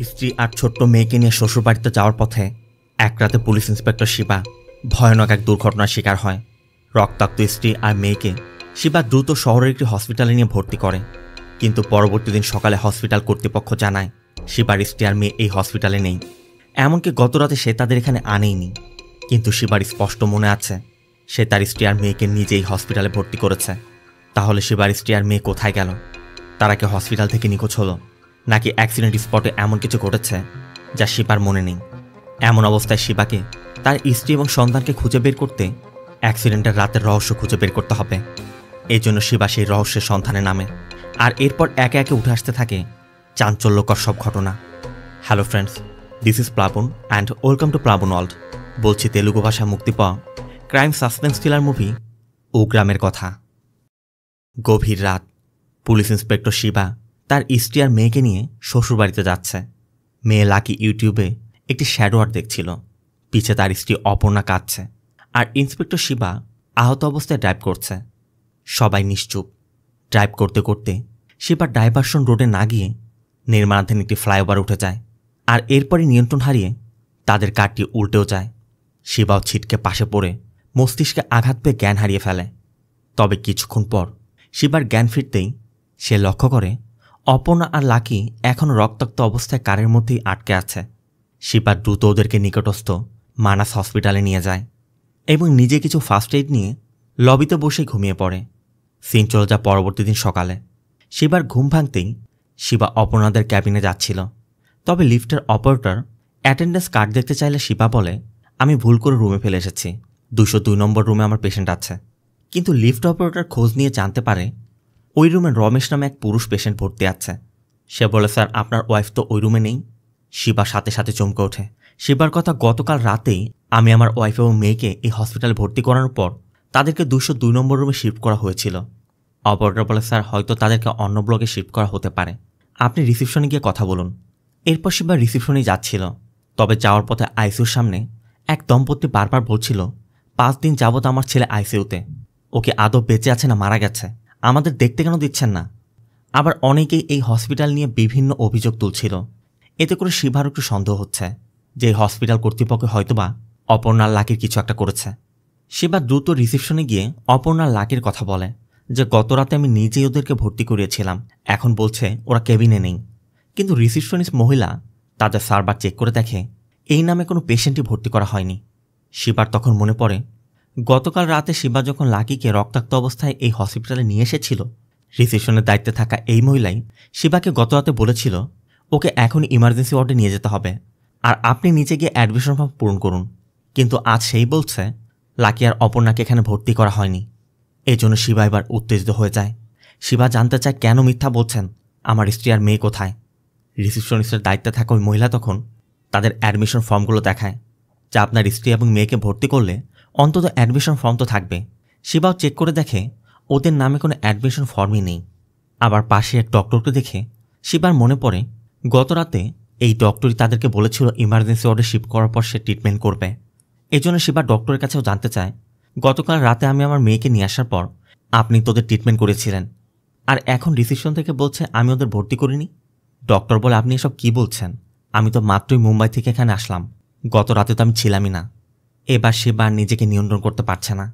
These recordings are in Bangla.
স্ত্রী আর ছোট্ট মেয়েকে নিয়ে শ্বশুরবাড়িতে যাওয়ার পথে এক রাতে পুলিশ ইন্সপেক্টর শিবা ভয়ানক এক দুর্ঘটনার শিকার হয়। রক্তাক্ত স্ত্রী আর মেয়েকে শিবা দ্রুত শহরের একটি হসপিটালে নিয়ে ভর্তি করে, কিন্তু পরবর্তী দিন সকালে হসপিটাল কর্তৃপক্ষ জানায় শিবার স্ত্রী আর মেয়ে এই হসপিটালে নেই। এমনকি গতরাতে সে তাদের এখানে আনেইনি। কিন্তু শিবার স্পষ্ট মনে আছে সে তার স্ত্রী আর মেয়েকে নিজেই হসপিটালে ভর্তি করেছে। তাহলে শিবার স্ত্রী আর মেয়ে কোথায় গেল? তারা কি হসপিটাল থেকে নিখোঁজ হলো, নাকি অ্যাক্সিডেন্ট স্পটে এমন কিছু ঘটেছে যা শিবার মনে নেই? এমন অবস্থায় শিবাকে তার স্ত্রী এবং সন্তানকে খুঁজে বের করতে অ্যাক্সিডেন্টের রাতের রহস্য খুঁজে বের করতে হবে। এই জন্য শিবা সেই রহস্যের সন্ধানে নামে, আর এরপর একে একে উঠে আসতে থাকে চাঞ্চল্যকর সব ঘটনা। হ্যালো ফ্রেন্ডস, দিস ইজ প্লাবন অ্যান্ড ওয়েলকাম টু প্লাবন ওয়ার্ল্ড। বলছি তেলুগু ভাষায় মুক্তি পাওয়া ক্রাইম সাসপেন্স থ্রিলার মুভি উগ্রামের কথা। গভীর রাত, পুলিশ ইন্সপেক্টর শিবা তার স্ত্রী আর মেয়েকে নিয়ে শ্বশুরবাড়িতে যাচ্ছে। মেয়ে লাকি ইউটিউবে একটি শ্যাডো আর্ট দেখছিল, পিছে তার স্ত্রী অপর্ণা কাঁদছে, আর ইন্সপেক্টর শিবা আহত অবস্থায় ড্রাইভ করছে। সবাই নিশ্চুপ। ড্রাইভ করতে করতে শিবা ডাইভারশন রোডে না গিয়ে নির্মাণাধীন একটি ফ্লাইওভার উঠে যায়, আর এরপরই নিয়ন্ত্রণ হারিয়ে তাদের কারটি উল্টেও যায়। শিবাও ছিটকে পাশে পড়ে মস্তিষ্কে আঘাত পেয়ে জ্ঞান হারিয়ে ফেলে। তবে কিছুক্ষণ পর শিবার জ্ঞান ফিরতেই সে লক্ষ্য করে অপর্ণা আর লাকি এখনও রক্তাক্ত অবস্থায় কারের মধ্যেই আটকে আছে। শিবা দ্রুত ওদেরকে নিকটস্থ মানাস হসপিটালে নিয়ে যায় এবং নিজে কিছু ফার্স্ট এইড নিয়ে লবিতে বসে ঘুমিয়ে পড়ে। সিন চলে যায় পরবর্তী দিন সকালে। শিবার ঘুম ভাঙতেই শিবা অপর্ণাদের ক্যাবিনে যাচ্ছিল। তবে লিফটের অপারেটর অ্যাটেন্ডেন্স কার্ড দেখতে চাইলে শিবা বলে, আমি ভুল করে রুমে ফেলে এসেছি, 202 নম্বর রুমে আমার পেশেন্ট আছে। কিন্তু লিফট অপারেটর খোঁজ নিয়ে জানতে পারে ওই রুমে রমেশ নামে এক পুরুষ পেশেন্ট ভর্তি আছে। সে বলে, স্যার আপনার ওয়াইফ তো ওই রুমে নেই। শিবা সাথে সাথে চমকে ওঠে। শিবার কথা, গতকাল রাতেই আমি আমার ওয়াইফ এবং মেয়েকে এই হসপিটালে ভর্তি করানোর পর তাদেরকে 202 নম্বর রুমে শিফট করা হয়েছিল। অপারেটর বলে, স্যার হয়তো তাদেরকে অন্য ব্লকে শিফট করা হতে পারে, আপনি রিসিপশনে গিয়ে কথা বলুন। এরপর শিবা রিসিপশনে যাচ্ছিল। তবে যাওয়ার পথে আইসিউর সামনে এক দম্পতি বারবার বলছিল, 5 দিন যাবত আমার ছেলে আইসিউতে, ওকে আদৌ বেঁচে আছে না মারা গেছে, আমাদের দেখতে কেন দিচ্ছেন না? আবার অনেকেই এই হসপিটাল নিয়ে বিভিন্ন অভিযোগ তুলছিল। এতে করে শিবার একটু সন্দেহ হচ্ছে যে এই হসপিটাল কর্তৃপক্ষ হয়তোবা অপর্ণার লাকির কিছু একটা করেছে। শিবা দ্রুত রিসিপশনে গিয়ে অপর্ণার লাকির কথা বলে যে গতরাতে আমি নিজেই ওদেরকে ভর্তি করিয়েছিলাম, এখন বলছে ওরা কেবিনে নেই। কিন্তু রিসিপশনিস্ট মহিলা তাদের সার্ভার চেক করে দেখে এই নামে কোনো পেশেন্টই ভর্তি করা হয়নি। শিবার তখন মনে পড়ে গতকাল রাতে শিবা যখন লাকিকে রক্তাক্ত অবস্থায় এই হসপিটালে নিয়ে এসেছিল, রিসেপশনের দায়িত্বে থাকা এই মহিলাই শিবাকে গতরাতে বলেছিল ওকে এখনই ইমার্জেন্সি ওয়ার্ডে নিয়ে যেতে হবে, আর আপনি নিচে গিয়ে অ্যাডমিশন ফর্ম পূরণ করুন। কিন্তু আজ সেই বলছে লাকি আর অপর্ণাকে এখানে ভর্তি করা হয়নি। এই জন্য শিবা এবার উত্তেজিত হয়ে যায়। শিবা জানতে চায় কেন মিথ্যা বলছেন, আমার স্ত্রী আর মেয়ে কোথায়? রিসেপশনিস্টের দায়িত্বে থাকা ওই মহিলা তখন তাদের অ্যাডমিশন ফর্মগুলো দেখায়, যা আপনার স্ত্রী এবং মেয়েকে ভর্তি করলে অন্তত অ্যাডমিশন ফর্ম তো থাকবে। শিবাও চেক করে দেখে ওদের নামে কোনো অ্যাডমিশন ফর্মই নেই। আবার পাশে এক ডক্টরকে দেখে শিবার মনে পড়ে গতরাতে এই ডক্টরই তাদেরকে বলেছিল ইমার্জেন্সি ওয়ার্ডে শিফট করার পর সে ট্রিটমেন্ট করবে। এই জন্য শিবা ডক্টরের কাছেও জানতে চায়, গতকাল রাতে আমি আমার মেয়েকে নিয়ে আসার পর আপনি তোদের ট্রিটমেন্ট করেছিলেন, আর এখন রিসেপশন থেকে বলছে আমি ওদের ভর্তি করিনি। ডক্টর বলে, আপনি এসব কি বলছেন? আমি তো মাত্রই মুম্বাই থেকে এখানে আসলাম, গত রাতে তো আমি ছিলামই না। এবার শিবা নিজেকে নিয়ন্ত্রণ করতে পারছে না।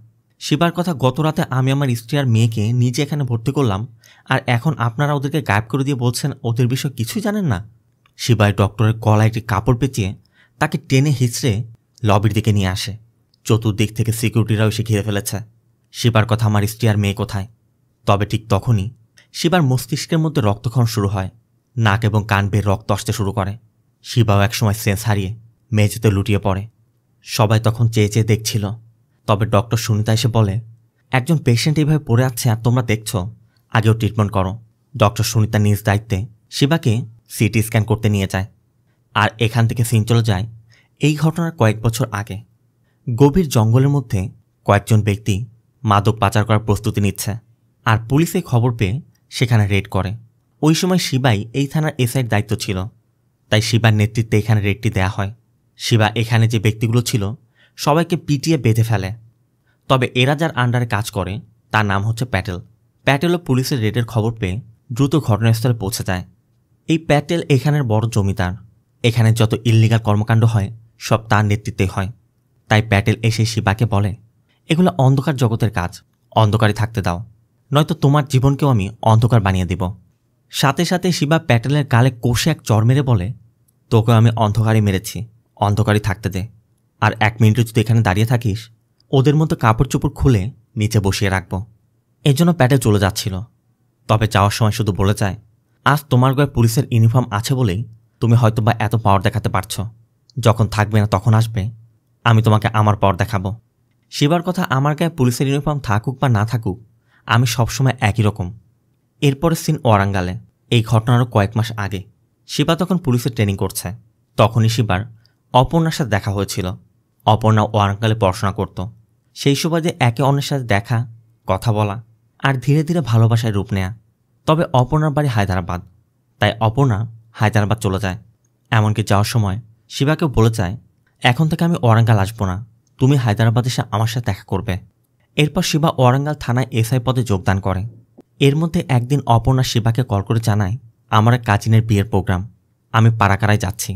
শিবার কথা, গত রাতে আমি আমার স্ত্রী আর মেয়েকে নিজে এখানে ভর্তি করলাম, আর এখন আপনারা ওদেরকে গায়েব করে দিয়ে বলছেন ওদের বিষয়ে কিছুই জানেন না। শিবাই ডক্টরের গলায় একটি কাপড় পেঁচিয়ে তাকে টেনে হিঁচড়ে লবির দিকে নিয়ে আসে। চতুর্দিক থেকে সিকিউরিটিরাও এসে ঘিরে ফেলেছে। শিবার কথা, আমার স্ত্রী আর মেয়ে কোথায়? তবে ঠিক তখনই শিবার মস্তিষ্কের মধ্যে রক্তক্ষরণ শুরু হয়, নাক এবং কান বেয়ে রক্ত আসতে শুরু করে। শিবাও একসময় সেন্স হারিয়ে মেঝেতে লুটিয়ে পড়ে। সবাই তখন চেয়ে চেয়ে দেখছিল। তবে ডক্টর সুনিতা এসে বলে, একজন পেশেন্ট এইভাবে পড়ে আছে আর তোমরা দেখছ, আগেও ট্রিটমেন্ট করো। ডক্টর সুনিতা নিজ দায়িত্বে শিবাকে সিটি স্ক্যান করতে নিয়ে যায়। আর এখান থেকে সিন চলে যায় এই ঘটনার কয়েক বছর আগে। গভীর জঙ্গলের মধ্যে কয়েকজন ব্যক্তি মাদক পাচার করার প্রস্তুতি নিচ্ছে, আর পুলিশে খবর পেয়ে সেখানে রেড করে। ওই সময় শিবাই এই থানার এসআইয়ের দায়িত্ব ছিল, তাই শিবার নেতৃত্বে এখানে রেডটি দেয়া হয়। শিবা এখানে যে ব্যক্তিগুলো ছিল সবাইকে পিটিয়ে বেঁধে ফেলে। তবে এরা যার আন্ডারে কাজ করে তার নাম হচ্ছে প্যাটেল। প্যাটেলও পুলিশের রেডের খবর পেয়ে দ্রুত ঘটনাস্থলে পৌঁছে যায়। এই প্যাটেল এখানের বড় জমিদার, এখানে যত ইল্লিগাল কর্মকাণ্ড হয় সব তার নেতৃত্বে হয়। তাই প্যাটেল এসে শিবাকে বলে, এগুলো অন্ধকার জগতের কাজ, অন্ধকারে থাকতে দাও, নয়তো তোমার জীবনকেও আমি অন্ধকার বানিয়ে দিব। সাথে সাথে শিবা প্যাটেলের গালে কষে এক চড় মেরে বলে, তোকে আমি অন্ধকারে মেরেছি, অন্ধকারে থাকতে দে। আর 1 মিনিটে যদি এখানে দাঁড়িয়ে থাকিস, ওদের মতো কাপড় চোপড় খুলে নিচে বসিয়ে রাখবো। এই জন্য প্যাটেল চলে যাচ্ছিল। তবে যাওয়ার সময় শুধু বলে যায়, আজ তোমার গায়ে পুলিশের ইউনিফর্ম আছে বলেই তুমি হয়তোবা এত পাওয়ার দেখাতে পারছো। যখন থাকবে না তখন আসবে, আমি তোমাকে আমার পাওয়ার দেখাবো। শিবার কথা, আমার গায়ে পুলিশের ইউনিফর্ম থাকুক বা না থাকুক, আমি সবসময় একই রকম। এরপরে সিন ওয়ারাঙ্গালে। এই ঘটনারও কয়েক মাস আগে। শিবা তখন পুলিশের ট্রেনিং করছে। তখনই শিবার অপর্ণার সাথে দেখা হয়েছিল। অপর্ণা ওয়ারাঙ্গালে পড়াশোনা করত। সেই সুবাদে একে অন্যের সাথে দেখা, কথা বলা আর ধীরে ধীরে ভালোবাসায় রূপ নেয়া। তবে অপর্ণার বাড়ি হায়দ্রাবাদ, তাই অপর্ণা হায়দ্রাবাদ চলে যায়। এমনকি যাওয়ার সময় শিবাকেও বলে যায়, এখন থেকে আমি ওয়ারাঙ্গাল আসবো না, তুমি হায়দ্রাবাদ এসে আমার সাথে দেখা করবে। এরপর শিবা ওয়ারাঙ্গাল থানায় এসআই পদে যোগদান করে। এর মধ্যে একদিন অপর্ণা শিবাকে কল করে জানায়, আমার এক কাজিনের বিয়ের প্রোগ্রাম, আমি পাড়াকারায় যাচ্ছি।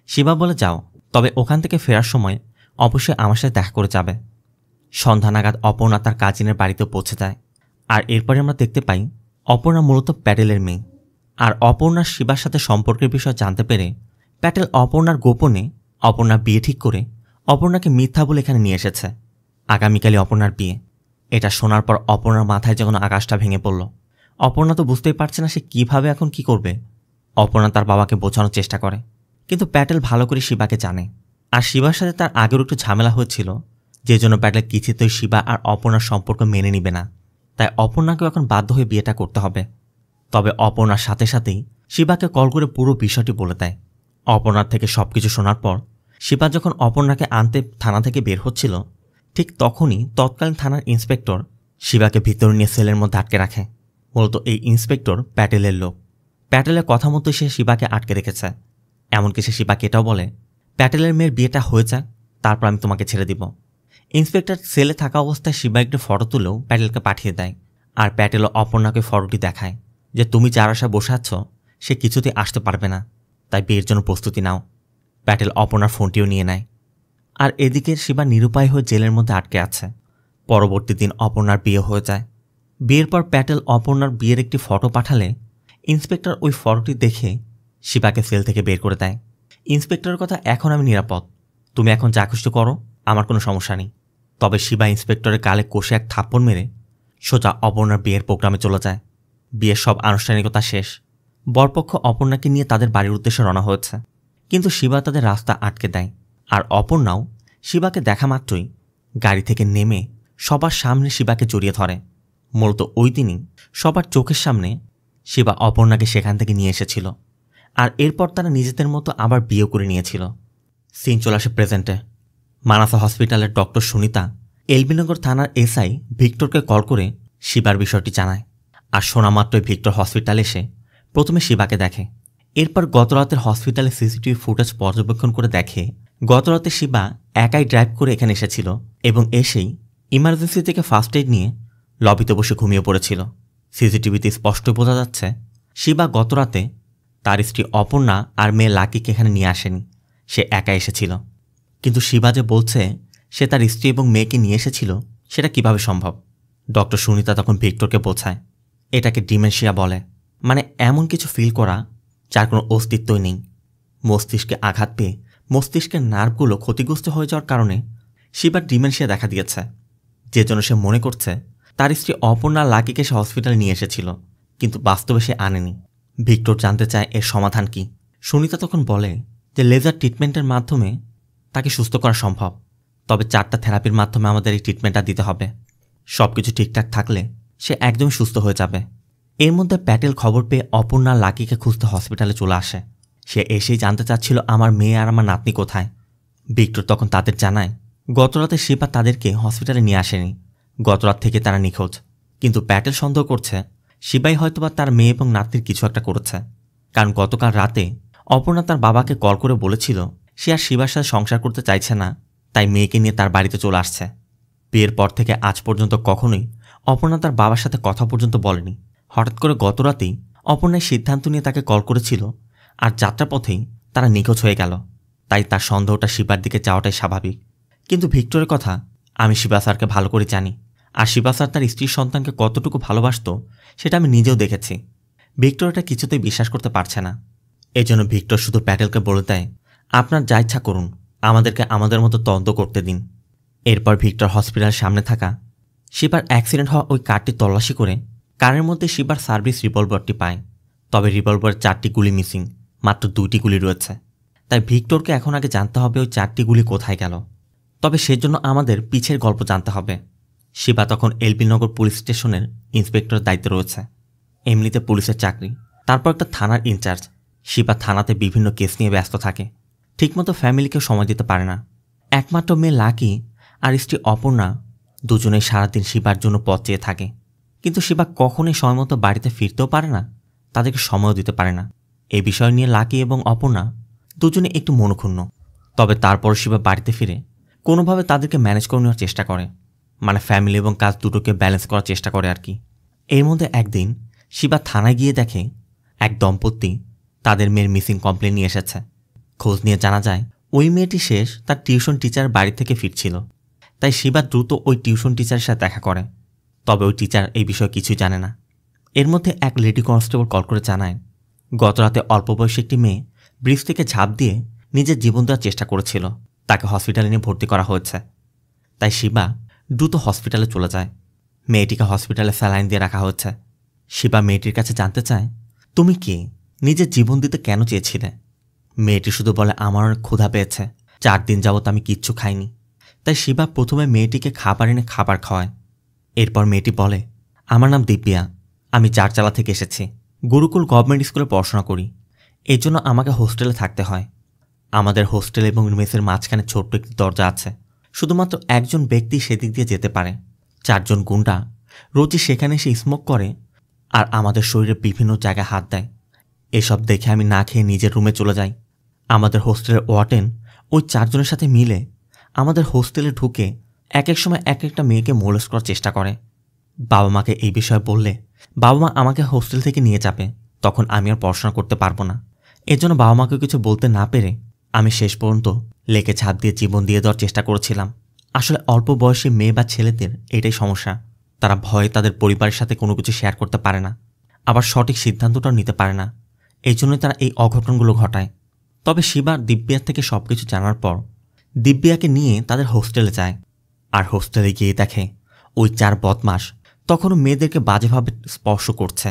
শিবা বলে, যাও, তবে ওখান থেকে ফেরার সময় অবশ্যই আমার সাথে দেখা করে যাবে। সন্ধ্যা নাগাদ অপর্ণা তার কাজিনের বাড়িতে পৌঁছে যায়। আর এরপরে আমরা দেখতে পাই অপর্ণা মূলত প্যাটেলের মেয়ে। আর অপর্ণার শিবার সাথে সম্পর্কের বিষয় জানতে পেরে প্যাটেল অপর্ণার গোপনে অপর্ণার বিয়ে ঠিক করে অপর্ণাকে মিথ্যা বলে এখানে নিয়ে এসেছে। আগামীকালই অপর্ণার বিয়ে। এটা শোনার পর অপর্ণার মাথায় যখন আকাশটা ভেঙে পড়ল। অপর্ণা তো বুঝতেই পারছে না সে কিভাবে এখন কি করবে। অপর্ণা তার বাবাকে বোঝানোর চেষ্টা করে, কিন্তু প্যাটেল ভালো করে শিবাকে জানে। আর শিবার সাথে তার আগেও একটু ঝামেলা হয়েছিল, যে জন্য প্যাটেল কিছুতেই শিবা আর অপর্ণার সম্পর্ক মেনে নিবে না। তাই অপর্ণাকেও এখন বাধ্য হয়ে বিয়েটা করতে হবে। তবে অপর্ণার সাথে সাথেই শিবাকে কল করে পুরো বিষয়টি বলে দেয়। অপর্ণার থেকে সবকিছু শোনার পর শিবা যখন অপর্ণাকে আনতে থানা থেকে বের হচ্ছিল, ঠিক তখনই তৎকালীন থানার ইন্সপেক্টর শিবাকে ভিতরে নিয়ে সেলের মধ্যে আটকে রাখে। মূলত এই ইন্সপেক্টর প্যাটেলের লোক। প্যাটেলের কথা মতো সে শিবাকে আটকে রেখেছে। এমনকি সে শিবাকে এটাও বলে, প্যাটেলের মেয়ের বিয়েটা হয়ে যাক, তারপর আমি তোমাকে ছেড়ে দিব। ইন্সপেক্টর সেলে থাকা অবস্থায় শিবা একটু ফটো তুলেও প্যাটেলকে পাঠিয়ে দেয়। আর প্যাটেলও অপর্ণাকে ফটোটি দেখায় যে, তুমি যার আশা বসে আছ সে কিছুতেই আসতে পারবে না, তাই বিয়ের জন্য প্রস্তুতি নাও। প্যাটেল অপর্ণার ফোনটিও নিয়ে নেয়। আর এদিকে শিবা নিরুপায় হয়ে জেলের মধ্যে আটকে আছে। পরবর্তী দিন অপর্ণার বিয়ে হয়ে যায়। বিয়ের পর প্যাটেল অপর্ণার বিয়ের একটি ফটো পাঠালে ইন্সপেক্টর ওই ফটোটি দেখে শিবাকে সেল থেকে বের করে দেয়। ইন্সপেক্টরের কথা, এখন আমি নিরাপদ, তুমি এখন যা খুশি করো, আমার কোনো সমস্যা নেই। তবে শিবা ইন্সপেক্টরের গালে কষে এক থাপ্পড় মেরে সোজা অপর্ণার বিয়ের প্রোগ্রামে চলে যায়। বিয়ের সব আনুষ্ঠানিকতা শেষ। বরপক্ষ অপর্ণাকে নিয়ে তাদের বাড়ির উদ্দেশ্যে রওনা হয়েছে, কিন্তু শিবা তাদের রাস্তা আটকে দেয়। আর অপর্ণাও শিবাকে দেখা মাত্রই গাড়ি থেকে নেমে সবার সামনে শিবাকে জড়িয়ে ধরে। মূলত ওই দিনই সবার চোখের সামনে শিবা অপর্ণাকে সেখান থেকে নিয়ে এসেছিল। আর এরপর তারা নিজেদের মতো আবার বিয়ে করে নিয়েছিল। সিন চলে আসে প্রেজেন্টে। মানাসা হসপিটালের ডক্টর সুনিতা এলবিনগর থানার এসআই ভিক্টরকে কল করে শিবার বিষয়টি জানায়। আর শোনা মাত্রই ভিক্টর হসপিটালে এসে প্রথমে শিবাকে দেখে। এরপর গতরাতের হসপিটালে সিসিটিভি ফুটেজ পর্যবেক্ষণ করে দেখে গতরাতে শিবা একাই ড্রাইভ করে এখানে এসেছিল এবং এসেই ইমার্জেন্সি থেকে ফার্স্ট এইড নিয়ে লবিতে বসে ঘুমিয়ে পড়েছিল। সিসিটিভিতে স্পষ্টই বোঝা যাচ্ছে শিবা গতরাতে তার স্ত্রী অপর্ণা আর মেয়ে লাকিকে এখানে নিয়ে আসেনি, সে একা এসেছিল। কিন্তু শিবা যে বলছে সে তার স্ত্রী এবং মেয়েকে নিয়ে এসেছিল, সেটা কিভাবে সম্ভব? ডক্টর সুনিতা তখন ভিক্টরকে বোঝায়, এটাকে ডিমেনশিয়া বলে, মানে এমন কিছু ফিল করা যার কোনো অস্তিত্বই নেই। মস্তিষ্কে আঘাত পেয়ে মস্তিষ্কের নার্ভগুলো ক্ষতিগ্রস্ত হয়ে যাওয়ার কারণে শিবার ডিমেনশিয়া দেখা দিয়েছে, যে জন্য সে মনে করছে তার স্ত্রী অপর্ণা লাকিকে সে হসপিটালে নিয়ে এসেছিল, কিন্তু বাস্তবে সে আনেনি। ভিক্টর জানতে চায় এর সমাধান কি। সুনিতা তখন বলে যে লেজার ট্রিটমেন্টের মাধ্যমে তাকে সুস্থ করা সম্ভব, তবে 4টা থেরাপির মাধ্যমে আমাদের এই ট্রিটমেন্টটা দিতে হবে। সব কিছু ঠিকঠাক থাকলে সে একদমই সুস্থ হয়ে যাবে। এর মধ্যে প্যাটেল খবর পেয়ে অপর্ণা লাকিকে খুঁজতে হসপিটালে চলে আসে। সে এসেই জানতে চাচ্ছিল আমার মেয়ে আর আমার নাতনি কোথায়। ভিক্টর তখন তাদের জানায় গতরাতে শিবা তাদেরকে হসপিটালে নিয়ে আসেনি, গতরাত থেকে তারা নিখোঁজ। কিন্তু প্যাটেল সন্দেহ করছে শিবাই হয়তোবা তার মেয়ে এবং নাতনির কিছু একটা করেছে, কারণ গতকাল রাতে অপর্ণা তার বাবাকে কল করে বলেছিল সে আর শিবার সাথে সংসার করতে চাইছে না, তাই মেয়েকে নিয়ে তার বাড়িতে চলে আসছে। বিয়ের পর থেকে আজ পর্যন্ত কখনোই অপর্ণা তার বাবার সাথে কথা পর্যন্ত বলেনি। হঠাৎ করে গতরাতেই অপর্ণার সিদ্ধান্ত নিয়ে তাকে কল করেছিল, আর যাত্রাপথেই তারা নিখোঁজ হয়ে গেল। তাই তার সন্দেহটা শিবার দিকে যাওয়াটাই স্বাভাবিক। কিন্তু ভিক্টরের কথা আমি শিবা স্যারকে ভালো করে জানি, আর শিবা স্যার তার স্ত্রীর সন্তানকে কতটুকু ভালোবাসত সেটা আমি নিজেও দেখেছি। ভিক্টর এটা কিছুতেই বিশ্বাস করতে পারছে না। এজন্য ভিক্টর শুধু প্যাটেলকে বলে দেয়, আপনার যা ইচ্ছা করুন, আমাদেরকে আমাদের মতো তদন্ত করতে দিন। এরপর ভিক্টর হসপিটালের সামনে থাকা শিবার অ্যাক্সিডেন্ট হওয়া ওই কারটি তল্লাশি করে কারের মধ্যে শিবার সার্ভিস রিভলভারটি পায়। তবে রিভলভারের 4টি গুলি মিসিং, মাত্র 2টি গুলি রয়েছে। তাই ভিক্টরকে এখন আগে জানতে হবে ওই 4টি গুলি কোথায় গেল। তবে সেজন্য আমাদের পিছের গল্প জানতে হবে। শিবা তখন এলবি নগর পুলিশ স্টেশনের ইন্সপেক্টরের দায়িত্বে রয়েছে। এমনিতে পুলিশের চাকরি, তারপর একটা থানার ইনচার্জ। শিবা থানাতে বিভিন্ন কেস নিয়ে ব্যস্ত থাকে, ঠিকমতো ফ্যামিলিকে সময় দিতে পারে না। একমাত্র মেয়ে লাকি আর স্ত্রী অপর্ণা দুজনেই সারাদিন শিবার জন্য পথ চেয়ে থাকে। কিন্তু শিবা কখনোই সময়মতো বাড়িতে ফিরতেও পারে না, তাদেরকে সময়ও দিতে পারে না। এই বিষয় নিয়ে লাকি এবং অপর্ণা দুজনে একটু মনক্ষুণ্ণ। তবে তারপর শিবা বাড়িতে ফিরে কোনোভাবে তাদেরকে ম্যানেজ করে নেওয়ার চেষ্টা করে, মানে ফ্যামিলি এবং কাজ দুটোকে ব্যালেন্স করার চেষ্টা করে আর কি। এর মধ্যে একদিন শিবা থানায় গিয়ে দেখে এক দম্পতি তাদের মেয়ের মিসিং কমপ্লেন নিয়ে এসেছে। খোঁজ নিয়ে জানা যায় ওই মেয়েটি শেষ তার টিউশন টিচার বাড়ি থেকে ফিরছিল। তাই শিবা দ্রুত ওই টিউশন টিচারের সাথে দেখা করে। তবে ওই টিচার এই বিষয়ে কিছুই জানে না। এর মধ্যে এক লেডি কনস্টেবল কল করে জানায় গতরাতে অল্প বয়সী একটি মেয়ে ব্রিজ থেকে ঝাঁপ দিয়ে নিজের জীবন দেওয়ার চেষ্টা করেছিল, তাকে হসপিটালে নিয়ে ভর্তি করা হয়েছে। তাই শিবা দ্রুত হসপিটালে চলে যায়। মেয়েটিকে হসপিটালে স্যালাইন দিয়ে রাখা হচ্ছে। শিবা মেয়েটির কাছে জানতে চায়, তুমি কি নিজের জীবন দিতে কেন চেয়েছিলে? মেয়েটি শুধু বলে, আমার অনেক ক্ষুধা পেয়েছে, 4 দিন যাবত আমি কিচ্ছু খাইনি। তাই শিবা প্রথমে মেয়েটিকে খাবার এনে খাবার খাওয়ায়। এরপর মেয়েটি বলে, আমার নাম দিব্যা, আমি চারচালা থেকে এসেছি। গুরুকুল গভর্নমেন্ট স্কুলে পড়াশোনা করি, এই জন্য আমাকে হোস্টেলে থাকতে হয়। আমাদের হোস্টেল এবং মেসের মাঝখানে ছোট্ট একটি দরজা আছে, শুধুমাত্র একজন ব্যক্তি সেদিক দিয়ে যেতে পারে। 4 জন গুন্ডা রোজই সেখানে এসে স্মোক করে আর আমাদের শরীরে বিভিন্ন জায়গায় হাত দেয়। এসব দেখে আমি না খেয়ে নিজের রুমে চলে যাই। আমাদের হোস্টেলের ওয়ার্ডেন ওই 4 জনের সাথে মিলে আমাদের হোস্টেলে ঢুকে এক এক সময় এক একটা মেয়েকে মোলেস্ট করার চেষ্টা করে। বাবা মাকে এই বিষয়ে বললে বাবা মা আমাকে হোস্টেল থেকে নিয়ে যাবে, তখন আমি আর পড়াশোনা করতে পারবো না। এজন্য বাবা মাকে কিছু বলতে না পেরে আমি শেষ পর্যন্ত লেকে ছাদ দিয়ে জীবন দিয়ে দেওয়ার চেষ্টা করেছিলাম। আসলে অল্প বয়সী মেয়ে বা ছেলেদের এটাই সমস্যা, তারা ভয়ে তাদের পরিবারের সাথে কোনো কিছু শেয়ার করতে পারে না, আবার সঠিক সিদ্ধান্তটাও নিতে পারে না। এই জন্যই তারা এই অঘটনগুলো ঘটায়। তবে শিবা দিব্যার থেকে সবকিছু জানার পর দিব্যাকে নিয়ে তাদের হোস্টেলে যায়। আর হোস্টেলে গিয়ে দেখে ওই 4 বদমাস তখনও মেয়েদেরকে বাজেভাবে স্পর্শ করছে।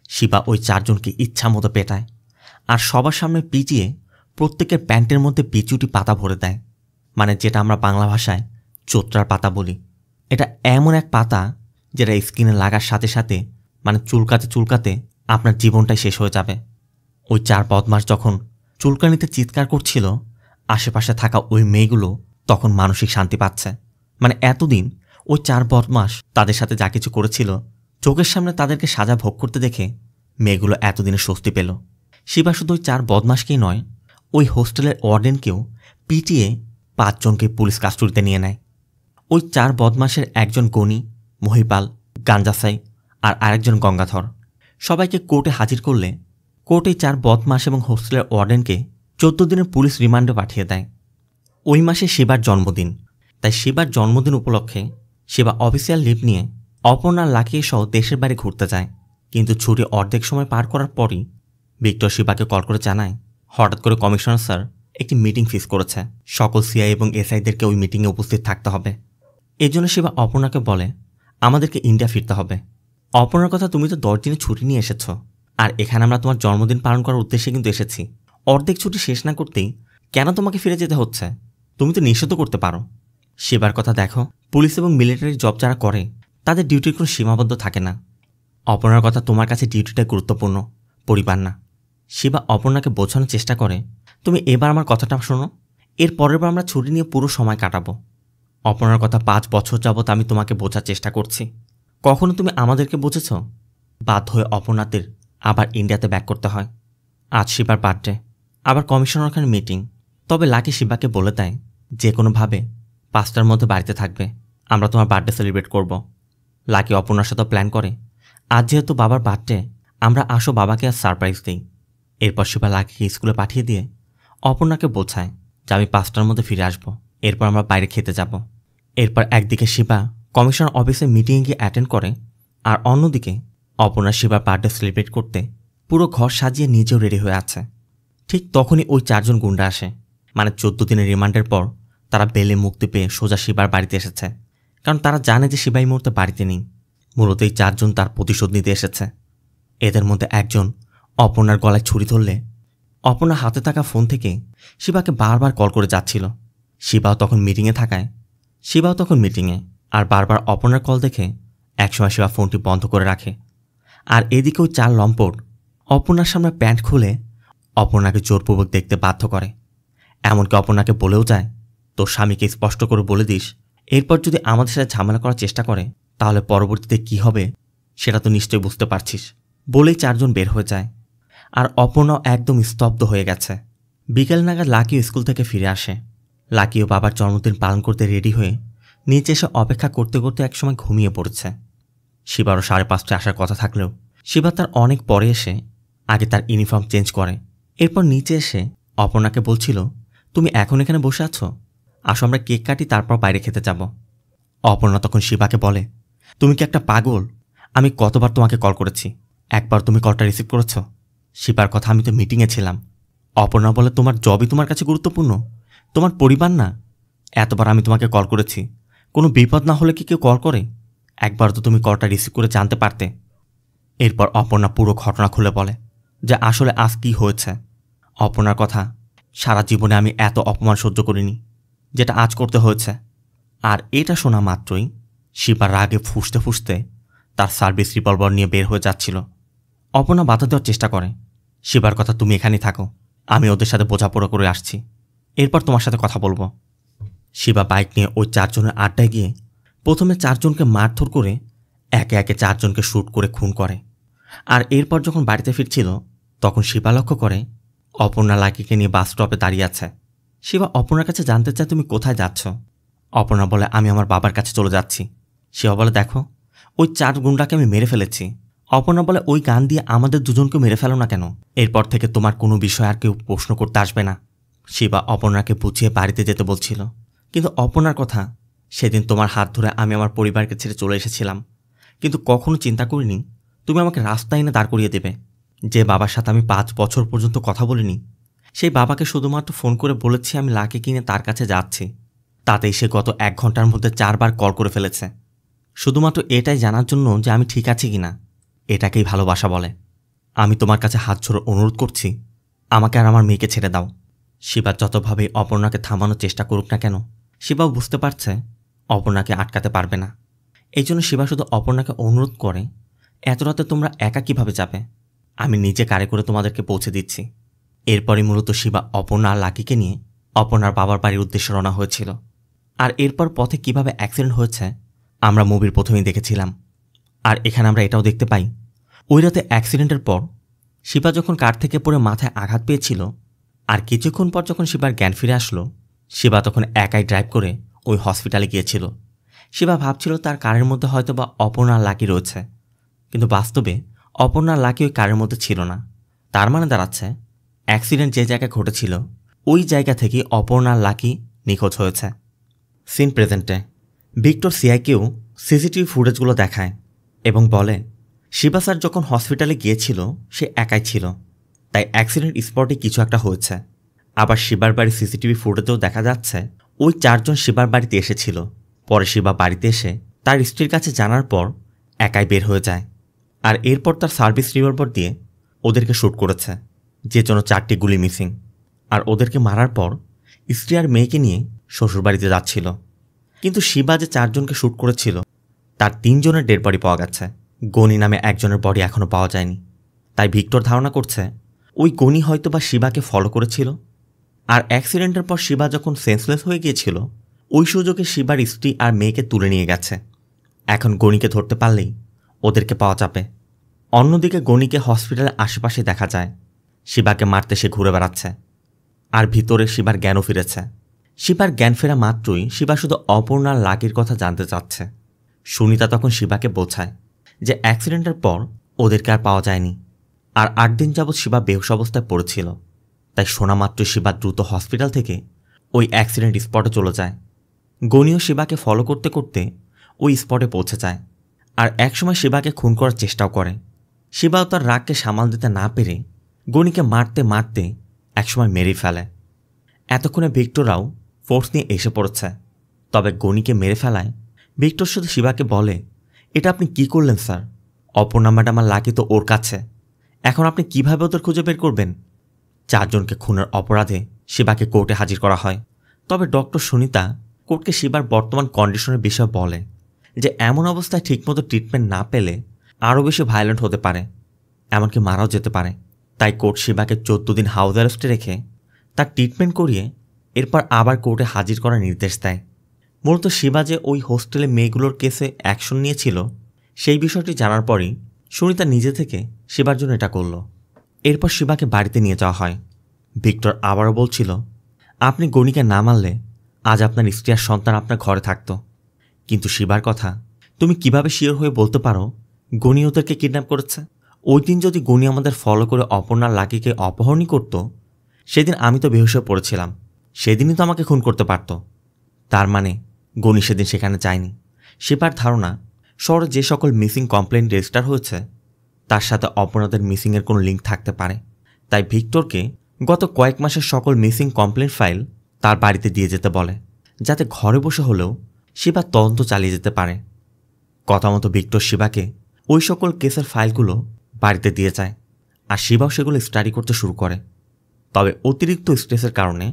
শিবা ওই 4 জনকে ইচ্ছা মতো পেটায় আর সবার সামনে পিটিয়ে প্রত্যেকের প্যান্টের মধ্যে বিচুটি পাতা ভরে দেয়, মানে যেটা আমরা বাংলা ভাষায় চোত্রার পাতা বলি। এটা এমন এক পাতা যেটা স্কিনে লাগার সাথে সাথে মানে চুলকাতে চুলকাতে আপনার জীবনটাই শেষ হয়ে যাবে। ওই 4 বদমাস যখন চুলকানিতে চিৎকার করছিল, আশেপাশে থাকা ওই মেয়েগুলো তখন মানসিক শান্তি পাচ্ছে। মানে এতদিন ওই 4 বদমাস তাদের সাথে যা কিছু করেছিল, চোখের সামনে তাদেরকে সাজা ভোগ করতে দেখে মেয়েগুলো এতদিনে স্বস্তি পেল। শিবা শুধু ওই 4 বদমাসকেই নয়, ওই হোস্টেলের ওয়ার্ডেনকেও পিটিয়ে 5 জনকে পুলিশ কাস্টডিতে নিয়ে নেয়। ওই 4 বদমাসের একজন গনি, মহিপাল, গাঞ্জাসাই আর আরেকজন গঙ্গাধর সবাইকে কোর্টে হাজির করলে কোর্টে 4 বদমাস এবং হোস্টেলের ওয়ার্ডেনকে 14 দিনের পুলিশ রিমান্ডে পাঠিয়ে দেয়। ওই মাসে শিবার জন্মদিন, তাই শিবার জন্মদিন উপলক্ষে শিবা অফিসিয়াল লিভ নিয়ে অপর্ণা লাকি সহ দেশের বাইরে ঘুরতে যায়। কিন্তু ছুটি অর্ধেক সময় পার করার পরই ভিক্টর শিবাকে কল করে জানায় হঠাৎ করে কমিশনার স্যার একটি মিটিং ফিক্স করেছে, সকল সিআই এবং এসআইদেরকে ওই মিটিংয়ে উপস্থিত থাকতে হবে। এজন্য শিবা অপর্ণাকে বলে আমাদেরকে ইন্ডিয়া ফিরতে হবে। অপর্ণার কথা, তুমি তো 10 দিনের ছুটি নিয়ে এসেছ, আর এখানে আমরা তোমার জন্মদিন পালন করার উদ্দেশ্যে কিন্তু এসেছি। অর্ধেক ছুটি শেষ না করতেই কেন তোমাকে ফিরে যেতে হচ্ছে? তুমি তো নিষেধ করতে পারো। শিবার কথা দেখো, পুলিশ এবং মিলিটারি জব যারা করে তাদের ডিউটির কোনো সীমাবদ্ধ থাকে না। অপর্ণার কথা, তোমার কাছে ডিউটিটাই গুরুত্বপূর্ণ, পরিবার না। শিবা অপর্ণাকে বোঝানোর চেষ্টা করে, তুমি এবার আমার কথাটা শোনো, এর পরের বার আমরা ছুটি নিয়ে পুরো সময় কাটাবো। অপর্ণার কথা, 5 বছর যাবৎ আমি তোমাকে বোঝার চেষ্টা করছি, কখনো তুমি আমাদেরকে বুঝেছ? বাধ্য হয়ে অপর্ণাদের আবার ইন্ডিয়াতে ব্যাক করতে হয়। আজ শিবার বার্থডে, আবার কমিশনার ওখানে মিটিং। তবে লাকি শিবাকে বলে দেয় যে কোনোভাবে 5টার মধ্যে বাড়িতে থাকবে, আমরা তোমার বার্থডে সেলিব্রেট করব। লাকি অপর্ণার সাথে প্ল্যান করে আজ যেহেতু বাবার বার্থডে, আমরা আসো বাবাকে আর সারপ্রাইজ দিই। এরপর শিবা লাকিকে স্কুলে পাঠিয়ে দিয়ে অপর্ণাকে বোঝায় যে আমি 5টার মধ্যে ফিরে আসব, এরপর আমরা বাইরে খেতে যাব। এরপর একদিকে শিবা কমিশন অফিসে মিটিংয়ে গিয়ে অ্যাটেন্ড করে, আর অন্যদিকে অপর্ণা শিবার বার্থডে সেলিব্রেট করতে পুরো ঘর সাজিয়ে নিজেও রেডি হয়ে আছে। ঠিক তখনই ওই 4জন গুন্ডা আসে। মানে 14 দিনের রিমান্ডের পর তারা বেলে মুক্তি পেয়ে সোজা শিবার বাড়িতে এসেছে, কারণ তারা জানে যে শিবা এই মুহূর্তে বাড়িতে নেই। মূলত এই 4জন তার প্রতিশোধ নিতে এসেছে। এদের মধ্যে একজন অপর্ণার গলায় ছুরি ধরলে অপর্ণা হাতে থাকা ফোন থেকে শিবাকে বারবার কল করে যাচ্ছিল। শিবাও তখন মিটিংয়ে, আর বারবার অপর্ণার কল দেখে একসময় শিবা ফোনটি বন্ধ করে রাখে। আর এদিকে ওই 4 লম্পট অপর্ণার সামনে প্যান্ট খুলে অপর্ণাকে জোরপূর্বক দেখতে বাধ্য করে। এমনকি অপর্ণাকে বলেও যায়, তোর স্বামীকে স্পষ্ট করে বলে দিস, এরপর যদি আমাদের সাথে ঝামেলা করার চেষ্টা করে তাহলে পরবর্তীতে কি হবে সেটা তো নিশ্চয়ই বুঝতে পারছিস। বলেই 4জন বের হয়ে যায়। আর অপর্ণাও একদম স্তব্ধ হয়ে গেছে। বিকেল নাগাদ লাকিও স্কুল থেকে ফিরে আসে। লাকিও বাবার জন্মদিন পালন করতে রেডি হয়ে নিচে এসে অপেক্ষা করতে করতে একসময় ঘুমিয়ে পড়েছে। শিবারও 5:30টায় আসার কথা থাকলেও শিবা তার অনেক পরে এসে আগে তার ইউনিফর্ম চেঞ্জ করে। এরপর নিচে এসে অপর্ণাকে বলছিল, তুমি এখন এখানে বসে আছো, আসো আমরা কেক কাটি, তারপর বাইরে খেতে যাব। অপর্ণা তখন শিবাকে বলে, তুমি কি একটা পাগল? আমি কতবার তোমাকে কল করেছি, একবার তুমি কলটা রিসিভ করেছ? শিবার কথা, আমি তো মিটিংয়ে ছিলাম। অপর্ণা বলে, তোমার জবই তোমার কাছে গুরুত্বপূর্ণ, তোমার পরিবার না? এতবার আমি তোমাকে কল করেছি, কোনো বিপদ না হলে কি কেউ কল করে? একবার তো তুমি কলটা রিসিভ করে জানতে পারতে। এরপর অপর্ণা পুরো ঘটনা খুলে বলে যে আসলে আজ কি হয়েছে। অপর্ণার কথা, সারা জীবনে আমি এত অপমান সহ্য করিনি যেটা আজ করতে হয়েছে। আর এটা শোনা মাত্রই শিবা রাগে ফুঁসতে ফুঁসতে তার সার্ভিস রিভলভার নিয়ে বের হয়ে যাচ্ছিল। অপর্ণা বাধা দেওয়ার চেষ্টা করে, শিবার কথা, তুমি এখানেই থাকো, আমি ওদের সাথে বোঝাপড়া করে আসছি, এরপর তোমার সাথে কথা বলবো। শিবা বাইক নিয়ে ওই 4জনের আড্ডায় গিয়ে প্রথমে 4জনকে মারধর করে একে একে 4জনকে শ্যুট করে খুন করে। আর এরপর যখন বাড়িতে ফিরছিল তখন শিবা লক্ষ্য করে অপর্ণা লাকিকে নিয়ে বাস স্টপে দাঁড়িয়ে আছে। শিবা অপর্ণার কাছে জানতে চায়, তুমি কোথায় যাচ্ছ? অপর্ণা বলে, আমি আমার বাবার কাছে চলে যাচ্ছি। শিবা বলে, দেখো, ওই 4 গুন্ডাকে আমি মেরে ফেলেছি। অপর্ণা বলে, ওই গান দিয়ে আমাদের দুজনকে মেরে ফেলো না কেন? এরপর থেকে তোমার কোনো বিষয় আর কেউ প্রশ্ন করতে আসবে না। শিবা অপর্ণাকে বুঝিয়ে বাড়িতে যেতে বলছিল, কিন্তু অপর্ণার কথা, সেদিন তোমার হাত ধরে আমি আমার পরিবারকে ছেড়ে চলে এসেছিলাম, কিন্তু কখনো চিন্তা করিনি তুমি আমাকে রাস্তায় এনে দাঁড় করিয়ে দেবে। যে বাবার সাথে আমি 5 বছর পর্যন্ত কথা বলিনি, সেই বাবাকে শুধুমাত্র ফোন করে বলেছি আমি লাকি কিনে তার কাছে যাচ্ছি, তাতেই সে গত 1 ঘন্টার মধ্যে 4 বার কল করে ফেলেছে, শুধুমাত্র এটাই জানার জন্য যে আমি ঠিক আছি কিনা। এটাকেই ভালোবাসা বলে। আমি তোমার কাছে হাত জোড়ে অনুরোধ করছি, আমাকে আর আমার মেয়েকে ছেড়ে দাও। শিবা যতভাবেই অপর্ণাকে থামানোর চেষ্টা করুক না কেন, শিবাও বুঝতে পারছে অপর্ণাকে আটকাতে পারবে না। এই জন্য শিবা শুধু অপর্ণাকে অনুরোধ করে, এত রাতে তোমরা একা কিভাবে যাবে? আমি নিজে কারে করে তোমাদেরকে পৌঁছে দিচ্ছি। এরপরই মূলত শিবা অপর্ণা আর লাকিকে নিয়ে অপর্ণার বাবার বাড়ির উদ্দেশ্যে রওনা হয়েছিল। আর এরপর পথে কিভাবে অ্যাক্সিডেন্ট হয়েছে আমরা মুভির প্রথমেই দেখেছিলাম। আর এখানে আমরা এটাও দেখতে পাই, ওই রাতে অ্যাক্সিডেন্টের পর শিবা যখন কার থেকে পড়ে মাথায় আঘাত পেয়েছিল, আর কিছুক্ষণ পর যখন শিবার জ্ঞান ফিরে আসলো, শিবা তখন একাই ড্রাইভ করে ওই হসপিটালে গিয়েছিল। শিবা ভাবছিল তার কারের মধ্যে হয়তো বা অপর্ণা লাকি রয়েছে, কিন্তু বাস্তবে অপর্ণা লাকি ওই কারের মধ্যে ছিল না। তার মানে দাঁড়াচ্ছে অ্যাক্সিডেন্ট যে জায়গায় ঘটেছিল ওই জায়গা থেকে অপর্ণা লাকি নিখোঁজ হয়েছে। সিন প্রেজেন্টে ভিক্টর সিআইকেও সিসিটিভি ফুটেজগুলো দেখায় এবং বলে শিবা স্যার যখন হসপিটালে গিয়েছিল সে একাই ছিল, তাই অ্যাক্সিডেন্ট স্পটে কিছু একটা হয়েছে। আবার শিবার বাড়ির সিসিটিভি ফুটেজেও দেখা যাচ্ছে ওই 4জন শিবার বাড়িতে এসেছিল। পরে শিবা বাড়িতে এসে তার স্ত্রীর কাছে জানার পর একাই বের হয়ে যায়, আর এরপর তার সার্ভিস রিভলভার দিয়ে ওদেরকে শ্যুট করেছে, যে জন্য 4টি গুলি মিসিং। আর ওদেরকে মারার পর স্ত্রী আর মেয়েকে নিয়ে শ্বশুরবাড়িতে যাচ্ছিল। কিন্তু শিবা যে 4জনকে শ্যুট করেছিল তার 3 জনের ডেড বডি পাওয়া গেছে, গনি নামে একজনের বডি এখনও পাওয়া যায়নি। তাই ভিক্টর ধারণা করছে ওই গনি হয়তো বা শিবাকে ফলো করেছিল। আর অ্যাক্সিডেন্টের পর শিবা যখন সেন্সলেস হয়ে গিয়েছিল ওই সুযোগে শিবার স্ত্রী আর মেয়েকে তুলে নিয়ে গেছে। এখন গনিকে ধরতে পারলেই ওদেরকে পাওয়া যাবে। অন্যদিকে গনিকে হসপিটালের আশেপাশে দেখা যায়, শিবাকে মারতে সে ঘুরে বেড়াচ্ছে, আর ভিতরে শিবার জ্ঞানও ফিরেছে। শিবার জ্ঞান ফেরা মাত্রই শিবা শুধু অপর্ণার লাকির কথা জানতে চাচ্ছে। সুনিতা তখন শিবাকে বোঝায় যে অ্যাক্সিডেন্টের পর ওদেরকে আর পাওয়া যায়নি, আর 8 দিন যাবৎ শিবা বেহুশ অবস্থায় পড়েছিল, তাই শোনা মাত্রই শিবা দ্রুত হসপিটাল থেকে ওই অ্যাক্সিডেন্ট স্পটে চলে যায়। গনিও শিবাকে ফলো করতে করতে ওই স্পটে পৌঁছে যায়, আর একসময় শিবাকে খুন করার চেষ্টাও করে। শিবাও তার রাগকে সামাল দিতে না পেরে গনিকে মারতে মারতে একসময় মেরে ফেলে। এতক্ষণে ভিক্টররাও ফোর্স নিয়ে এসে পড়েছে। তবে গনিকে মেরে ফেলায় ভিক্টর শুধু শিবাকে বলে, এটা আপনি কি করলেন স্যার? অপর্ণা ম্যাডাম আর লাকি তো ওর কাছে, এখন আপনি কিভাবে ওদের খুঁজে বের করবেন? 4 জনকে খুনের অপরাধে শিবাকে কোর্টে হাজির করা হয়। তবে ডক্টর সুনিতা কোর্টকে শিবার বর্তমান কন্ডিশনের বিষয়ে বলে যে এমন অবস্থায় ঠিকমতো ট্রিটমেন্ট না পেলে আরও বেশি ভায়োলেন্ট হতে পারে, এমনকি মারাও যেতে পারে। তাই কোর্ট শিবাকে 14 দিন হাউস অ্যারেস্টে রেখে তার ট্রিটমেন্ট করিয়ে এরপর আবার কোর্টে হাজির করার নির্দেশ দেয়। মূলত শিবা যে ওই হোস্টেলে মেয়েগুলোর কেসে অ্যাকশন নিয়েছিল সেই বিষয়টি জানার পরই সুনিতা নিজে থেকে শিবার জন্য এটা করল। এরপর শিবাকে বাড়িতে নিয়ে যাওয়া হয়। ভিক্টর আবারও বলছিল, আপনি গনিকে না মারলে আজ আপনার স্ত্রী আর সন্তান আপনার ঘরে থাকত। কিন্তু শিবার কথা তুমি কিভাবে শিওর হয়ে বলতে পারো গনি ওদেরকে কিডন্যাপ করেছে? ওই দিন যদি গনি আমাদের ফলো করে অপর্ণার লাকিকে অপহরণই করত, সেদিন আমি তো বেহুশ হয়ে পড়েছিলাম, সেদিনই তো আমাকে খুন করতে পারত। তার মানে গনি সেদিন সেখানে যায়নি। শিবার ধারণা শহরে যে সকল মিসিং কমপ্লেন রেজিস্টার হয়েছে তার সাথে অপরাধের মিসিংয়ের কোনো লিঙ্ক থাকতে পারে। তাই ভিক্টরকে গত কয়েক মাসের সকল মিসিং কমপ্লেন ফাইল তার বাড়িতে দিয়ে যেতে বলে, যাতে ঘরে বসে হলেও শিবা তদন্ত চালিয়ে যেতে পারে। কথা মতো ভিক্টর শিবাকে ওই সকল কেসের ফাইলগুলো বাড়িতে দিয়ে যায়, আর শিবাও সেগুলো স্টাডি করতে শুরু করে। তবে অতিরিক্ত স্ট্রেসের কারণে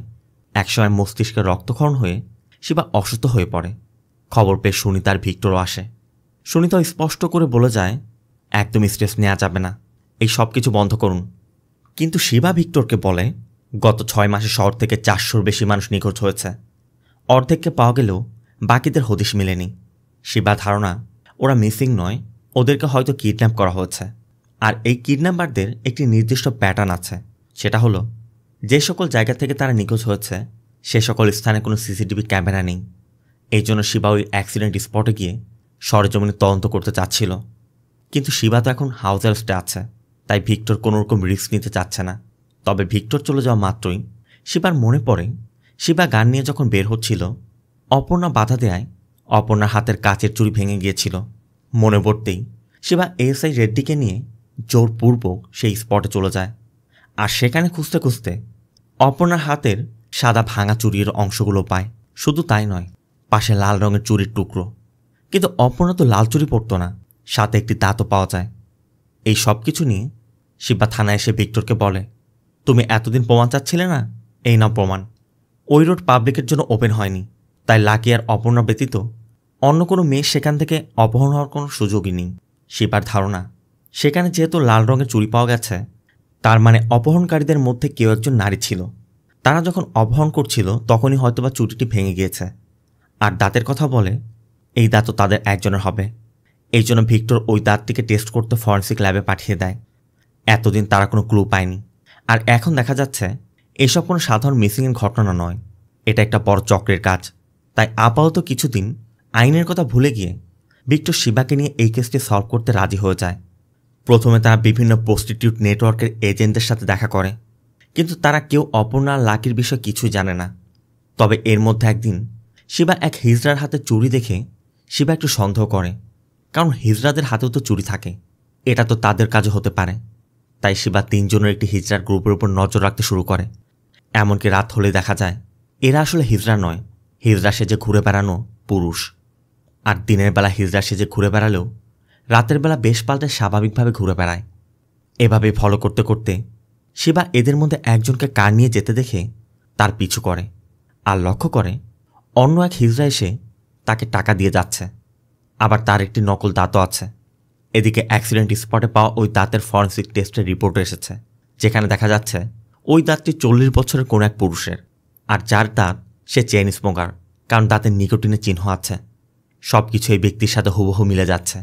একসময় মস্তিষ্কে রক্তক্ষরণ হয়ে শিবা অসুস্থ হয়ে পড়ে। খবর পেয়ে সুনিতা আর ভিক্টরও আসে। সুনিতাও স্পষ্ট করে বলে যায়, একদম স্ট্রেস নেওয়া যাবে না, এই সব কিছু বন্ধ করুন। কিন্তু শিবা ভিক্টরকে বলে, গত 6 মাসে শহর থেকে 400-র বেশি মানুষ নিখোঁজ হয়েছে, অর্ধেককে পাওয়া গেলেও বাকিদের হদিশ মেলেনি। শিবা ধারণা ওরা মিসিং নয়, ওদেরকে হয়তো কিডন্যাপ করা হয়েছে। আর এই কিডন্যাপারদের একটি নির্দিষ্ট প্যাটার্ন আছে, সেটা হলো যে সকল জায়গা থেকে তারা নিখোঁজ হয়েছে সে সকল স্থানে কোনো সিসিটিভি ক্যামেরা নেই। এই জন্য শিবা ওই অ্যাক্সিডেন্ট স্পটে গিয়ে সরেজমিনে তদন্ত করতে চাচ্ছিল। কিন্তু শিবা তো এখন হাউস অ্যারেস্টে আছে, তাই ভিক্টর কোনোরকম রিস্ক নিতে চাচ্ছে না। তবে ভিক্টর চলে যাওয়া মাত্রই শিবার মনে পড়ে শিবা গান নিয়ে যখন বের হচ্ছিল অপর্ণা বাধা দেয়, অপর্ণার হাতের কাচের চুড়ি ভেঙে গিয়েছিল। মনে পড়তেই শিবা এএসআই রেড্ডিকে নিয়ে জোরপূর্বক সেই স্পটে চলে যায়। আর সেখানে খুঁজতে খুঁজতে অপর্ণার হাতের সাদা ভাঙা চুড়ির অংশগুলো পায়। শুধু তাই নয়, পাশে লাল রঙের চুড়ির টুকরো। কিন্তু অপর্ণা তো লাল চুড়ি পরত না, সাথে একটি দাঁতও পাওয়া যায়। এই সব কিছু নিয়ে শিবা থানায় এসে ভিক্টরকে বলে, তুমি এতদিন প্রমাণ চাচ্ছিলে না, এই নাও প্রমাণ। ওই রোড পাবলিকের জন্য ওপেন হয়নি, তাই লাকি আর অপর্ণা ব্যতীত অন্য কোনো মেয়ে সেখান থেকে অপহরণ হওয়ার কোনো সুযোগই নেই। শিবার ধারণা সেখানে যেহেতু লাল রঙের চুড়ি পাওয়া গেছে, তার মানে অপহরণকারীদের মধ্যে কেউ একজন নারী ছিল। তারা যখন অপহরণ করছিল তখনই হয়তোবা চুড়িটি ভেঙে গিয়েছে। আর দাঁতের কথা বলে, এই দাঁতও তাদের একজনের হবে। এই জন্য ভিক্টর ওই দাঁতটিকে টেস্ট করতে ফরেন্সিক ল্যাবে পাঠিয়ে দেয়। এতদিন তারা কোনো ক্লু পায়নি, আর এখন দেখা যাচ্ছে এসব কোনো সাধারণ মিসিংয়ের ঘটনা নয়, এটা একটা বড় চক্রের কাজ। তাই আপাতত কিছুদিন আইনের কথা ভুলে গিয়ে ভিক্টর শিবাকে নিয়ে এই কেসটি সলভ করতে রাজি হয়ে যায়। প্রথমে তারা বিভিন্ন প্রস্টিটিউট নেটওয়ার্কের এজেন্টদের সাথে দেখা করে, কিন্তু তারা কেউ অপর্ণা আর লাকির বিষয়ে কিছুই জানে না। তবে এর মধ্যে একদিন শিবা এক হিজড়ার হাতে চুড়ি দেখে শিবা একটু সন্দেহ করে, কারণ হিজড়াদের হাতেও তো চুড়ি থাকে, এটা তো তাদের কাজও হতে পারে। তাই শিবা 3 জনের একটি হিজড়ার গ্রুপের উপর নজর রাখতে শুরু করে। এমনকি রাত হলে দেখা যায় এরা আসলে হিজড়া নয়, হিজড়া সেজে ঘুরে বেড়ানো পুরুষ। আর দিনের বেলা হিজড়া সেজে ঘুরে বেড়ালেও রাতের বেলা বেশ পাল্টে স্বাভাবিকভাবে ঘুরে বেড়ায়। এভাবে ফলো করতে করতে শিবা এদের মধ্যে একজনকে কার নিয়ে যেতে দেখে তার পিছু করে, আর লক্ষ্য করে অন্য এক হিজড়া এসে তাকে টাকা দিয়ে যাচ্ছে। আবার তার একটি নকল দাঁতও আছে। এদিকে অ্যাক্সিডেন্ট স্পটে পাওয়া ওই দাঁতের ফরেন্সিক টেস্টের রিপোর্ট এসেছে, যেখানে দেখা যাচ্ছে ওই দাঁতটি 40 বছরের কোনো এক পুরুষের, আর যার দাঁত সে চেইন স্মোকার, কারণ দাঁতের নিকোটিনের চিহ্ন আছে। সব কিছু এই ব্যক্তির সাথে হুবহু মিলে যাচ্ছে।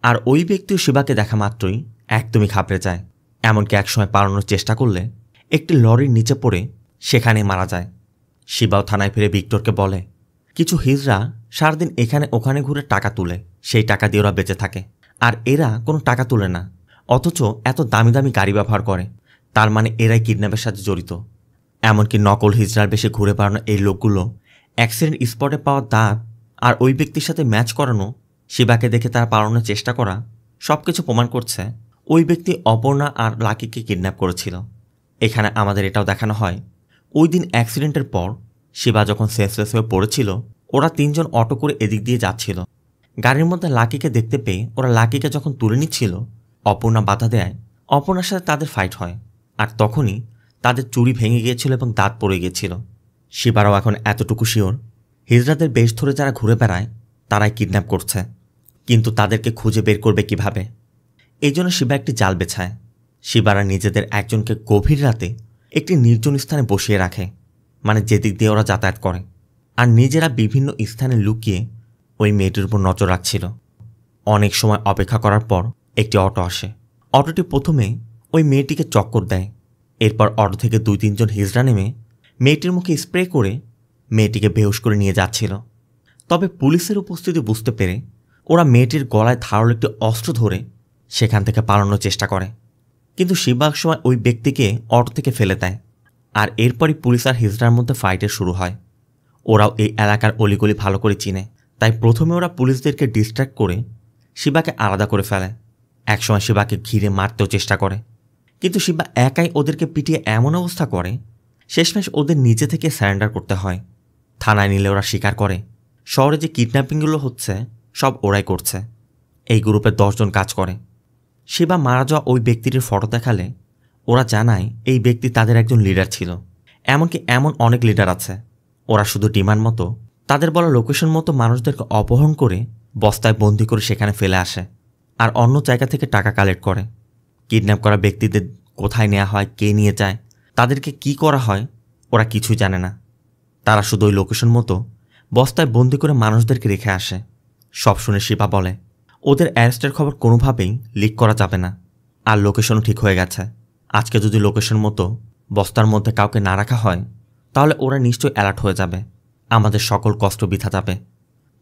আর ওই ব্যক্তিও শিবাকে দেখা মাত্রই একদমই ঘাবড়ে যায়। এমনকি একসময় পালানোর চেষ্টা করলে একটি লরির নিচে পড়ে সেখানেই মারা যায়। শিবাও থানায় ফিরে ভিক্টরকে বলে, কিছু হিজড়া সারাদিন এখানে ওখানে ঘুরে টাকা তুলে, সেই টাকা দিয়ে ওরা বেঁচে থাকে। আর এরা কোনো টাকা তুলে না, অথচ এত দামি দামি গাড়ি ব্যবহার করে, তার মানে এরাই কিডন্যাপের সাথে জড়িত। এমনকি নকল হিজড়ার বেশে ঘুরে বেড়ানো এই লোকগুলো অ্যাক্সিডেন্ট স্পটে পাওয়া দাঁত আর ওই ব্যক্তির সাথে ম্যাচ করানো, শিবাকে দেখে তারা পালানোর চেষ্টা করা, সব কিছু প্রমাণ করছে ওই ব্যক্তি অপর্ণা আর লাকিকে কিডন্যাপ করেছিল। এখানে আমাদের এটাও দেখানো হয় ওই দিন অ্যাক্সিডেন্টের পর শিবা যখন সেন্সলেস হয়ে পড়েছিল, ওরা 3 জন অটো করে এদিক দিয়ে যাচ্ছিল। গাড়ির মধ্যে লাকিকে দেখতে পেয়ে ওরা লাকিকে যখন তুলে নিচ্ছিল, অপর্ণা বাধা দেয়। অপর্ণার সাথে তাদের ফাইট হয়, আর তখনই তাদের চুড়ি ভেঙে গিয়েছিল এবং দাঁত পড়ে গিয়েছিল। শিবারাও এখন এতটুকু শিওর হিজড়াদের বেশ ধরে যারা ঘুরে বেড়ায় তারাই কিডন্যাপ করছে, কিন্তু তাদেরকে খুঁজে বের করবে কিভাবে? এই জন্য শিবা একটি জাল বেছায়। শিবারা নিজেদের একজনকে গভীর রাতে একটি নির্জন স্থানে বসিয়ে রাখে, মানে যেদিক দিয়ে ওরা যাতায়াত করে, আর নিজেরা বিভিন্ন স্থানে লুকিয়ে ওই মেয়েটির উপর নজর রাখছিল। অনেক সময় অপেক্ষা করার পর একটি অটো আসে। অটোটি প্রথমে ওই মেয়েটিকে চক্কর দেয়। এরপর অটো থেকে 2-3 জন হিজড়া নেমে মেয়েটির মুখে স্প্রে করে মেয়েটিকে বেহুশ করে নিয়ে যাচ্ছিল। তবে পুলিশের উপস্থিতি বুঝতে পেরে ওরা মেয়েটির গলায় ধারালো একটি অস্ত্র ধরে সেখান থেকে পালানোর চেষ্টা করে, কিন্তু শিবা এক সময় ওই ব্যক্তিকে অটো থেকে ফেলে দেয়। আর এরপরই পুলিশ আর হিজড়ার মধ্যে ফাইটের শুরু হয়। ওরাও এই এলাকার অলিগলি ভালো করে চিনে, তাই প্রথমে ওরা পুলিশদেরকে ডিস্ট্র্যাক্ট করে শিবাকে আলাদা করে ফেলে। একসময় শিবাকে ঘিরে মারতেও চেষ্টা করে, কিন্তু শিবা একাই ওদেরকে পিটিয়ে এমন অবস্থা করে শেষমেশ ওদের নিজে থেকে স্যারেন্ডার করতে হয়। থানায় নিলে ওরা স্বীকার করে শহরে যে কিডন্যাপিংগুলো হচ্ছে সব ওরাই করছে। এই গ্রুপে 10 জন কাজ করে। শিবা মারা যাওয়া ওই ব্যক্তিটির ফটো দেখালে ওরা জানায় এই ব্যক্তি তাদের একজন লিডার ছিল। এমনকি এমন অনেক লিডার আছে, ওরা শুধু ডিমান্ড মতো তাদের বলা লোকেশন মতো মানুষদেরকে অপহরণ করে বস্তায় বন্দি করে সেখানে ফেলে আসে, আর অন্য জায়গা থেকে টাকা কালেক্ট করে। কিডন্যাপ করা ব্যক্তিদের কোথায় নেওয়া হয়, কে নিয়ে যায়, তাদেরকে কি করা হয়, ওরা কিছুই জানে না। তারা শুধু ওই লোকেশন মতো বস্তায় বন্দি করে মানুষদেরকে রেখে আসে। সব শুনে শিবা বলে ওদের অ্যারেস্টের খবর কোনোভাবেই লিক করা যাবে না, আর লোকেশনও ঠিক হয়ে গেছে। আজকে যদি লোকেশন মতো বস্তার মধ্যে কাউকে না রাখা হয় তাহলে ওরা নিশ্চয়ই অ্যালার্ট হয়ে যাবে, আমাদের সকল কষ্ট বৃথা যাবে।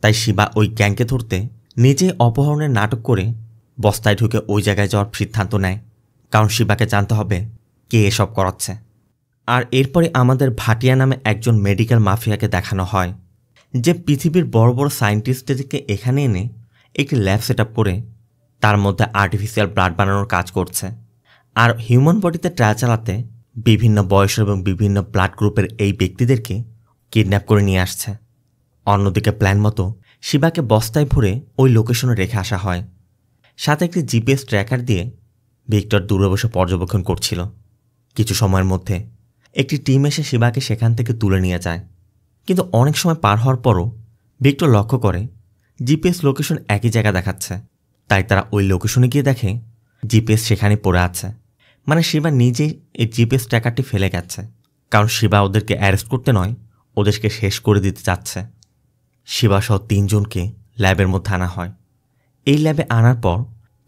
তাই শিবা ওই গ্যাংকে ধরতে নিজেই অপহরণের নাটক করে বস্তায় ঢুকে ওই জায়গায় যাওয়ার সিদ্ধান্ত নেয়, কারণ শিবাকে জানতে হবে কে এসব করাচ্ছে। আর এরপরে আমাদের ভাটিয়া নামে একজন মেডিকেল মাফিয়াকে দেখানো হয়, যে পৃথিবীর বড় বড় সায়েন্টিস্টদেরকে এখানে এনে একটি ল্যাব সেট আপ করে তার মধ্যে আর্টিফিশিয়াল ব্লাড বানানোর কাজ করছে, আর হিউম্যান বডিতে ট্রায়াল চালাতে বিভিন্ন বয়সের এবং বিভিন্ন ব্লাড গ্রুপের এই ব্যক্তিদেরকে কিডন্যাপ করে নিয়ে আসছে। অন্যদিকে প্ল্যান মতো শিবাকে বস্তায় ভরে ওই লোকেশনে রেখে আসা হয়। সাথে একটি জিপিএস ট্র্যাকার দিয়ে ভিক্টর দূরে বসে পর্যবেক্ষণ করছিল। কিছু সময়ের মধ্যে একটি টিম এসে শিবাকে সেখান থেকে তুলে নিয়ে যায়, কিন্তু অনেক সময় পার হওয়ার পরও ভিক্টর লক্ষ্য করে জিপিএস লোকেশন একই জায়গা দেখাচ্ছে। তাই তারা ওই লোকেশনে গিয়ে দেখে জিপিএস সেখানে পড়ে আছে, মানে শিবা নিজেই এই জিপিএস ট্র্যাকারটি ফেলে গেছে, কারণ শিবা ওদেরকে অ্যারেস্ট করতে নয়, ওদেরকে শেষ করে দিতে চাচ্ছে। শিবা সহ 3 জনকে ল্যাবের মধ্যে আনা হয়। এই ল্যাবে আনার পর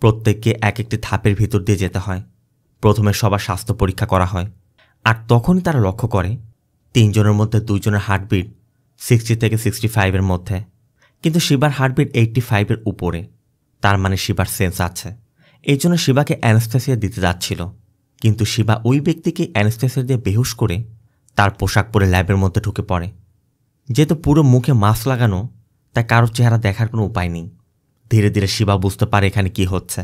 প্রত্যেককে এক একটি ধাপের ভিতর দিয়ে যেতে হয়। প্রথমে সবার স্বাস্থ্য পরীক্ষা করা হয়, আর তখনই তারা লক্ষ্য করে 3 জনের মধ্যে 2 জনের হার্টবিট 60 থেকে 65-এর মধ্যে, কিন্তু শিবার হার্টবিট 85-এর উপরে। তার মানে শিবার সেন্স আছে। এই জন্য শিবাকে অ্যানেস্থেসিয়া দিতে যাচ্ছিল, কিন্তু শিবা ওই ব্যক্তিকে অ্যানেস্থেসিয়া দিয়ে বেহুশ করে তার পোশাক পরে ল্যাবের মধ্যে ঢুকে পড়ে। যেহেতু পুরো মুখে মাস্ক লাগানো, তাই কারোর চেহারা দেখার কোনো উপায় নেই। ধীরে ধীরে শিবা বুঝতে পারে এখানে কি হচ্ছে।